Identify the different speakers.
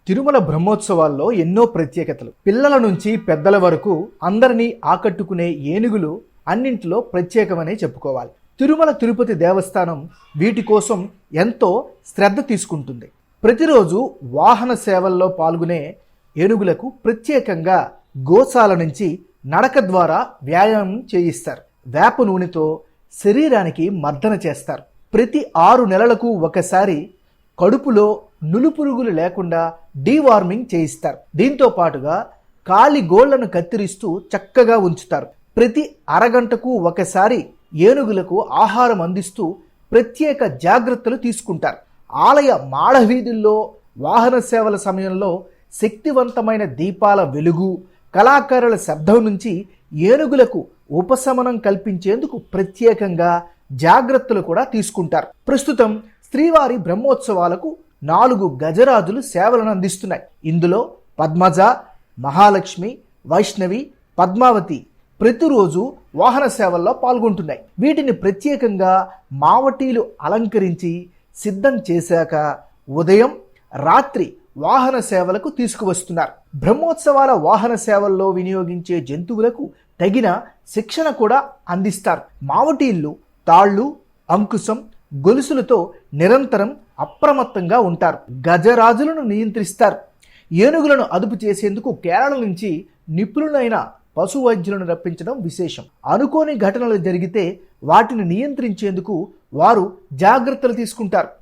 Speaker 1: తిరుమల బ్రహ్మోత్సవాల్లో ఎన్నో ప్రత్యేకతలు. పిల్లల నుంచి పెద్దల వరకు అందరినీ ఆకట్టుకునే ఏనుగులు అన్నింటిలో ప్రత్యేకమనే చెప్పుకోవాలి. తిరుమల తిరుపతి దేవస్థానం వీటి కోసం ఎంతో శ్రద్ధ తీసుకుంటుంది. ప్రతిరోజు వాహన సేవల్లో పాల్గొనే ఏనుగులకు ప్రత్యేకంగా గోశాల నుంచి నడక ద్వారా వ్యాయామం చేయిస్తారు. వేప నూనెతో శరీరానికి మర్దన చేస్తారు. ప్రతి 6 నెలలకు ఒకసారి కడుపులో నులుపురుగులు లేకుండా డీవార్మింగ్ చేయిస్తారు. దీంతో పాటుగా కాలి గోళ్లను కత్తిరిస్తూ చక్కగా ఉంచుతారు. ప్రతి అరగంటకు ఒకసారి ఏనుగులకు ఆహారం అందిస్తూ ప్రత్యేక జాగ్రత్తలు తీసుకుంటారు. ఆలయ మాడవీధుల్లో వాహన సేవల సమయంలో శక్తివంతమైన దీపాల వెలుగు, కళాకారుల శబ్దం నుంచి ఏనుగులకు ఉపశమనం కల్పించేందుకు ప్రత్యేకంగా జాగ్రత్తలు కూడా తీసుకుంటారు. ప్రస్తుతం శ్రీవారి బ్రహ్మోత్సవాలకు 4 గజరాజులు సేవలను అందిస్తున్నాయి. ఇందులో పద్మజ, మహాలక్ష్మి, వైష్ణవి, పద్మావతి ప్రతిరోజు వాహన సేవల్లో పాల్గొంటున్నాయి. వీటిని ప్రత్యేకంగా మావటీలు అలంకరించి సిద్ధం చేశాక ఉదయం, రాత్రి వాహన సేవలకు తీసుకువస్తున్నారు. బ్రహ్మోత్సవాల వాహన సేవల్లో వినియోగించే జంతువులకు తగిన శిక్షణ కూడా అందిస్తారు. మావటీళ్ళు తాళ్ళు, అంకుశం, గొలుసులతో నిరంతరం అప్రమత్తంగా ఉంటారు. గజరాజులను నియంత్రిస్తారు. ఏనుగులను అదుపు చేసేందుకు కేరళ నుంచి నిపుణులైన పశు వైద్యులను రప్పించడం విశేషం. అనుకోని ఘటనలు జరిగితే వాటిని నియంత్రించేందుకు వారు జాగ్రత్తలు తీసుకుంటారు.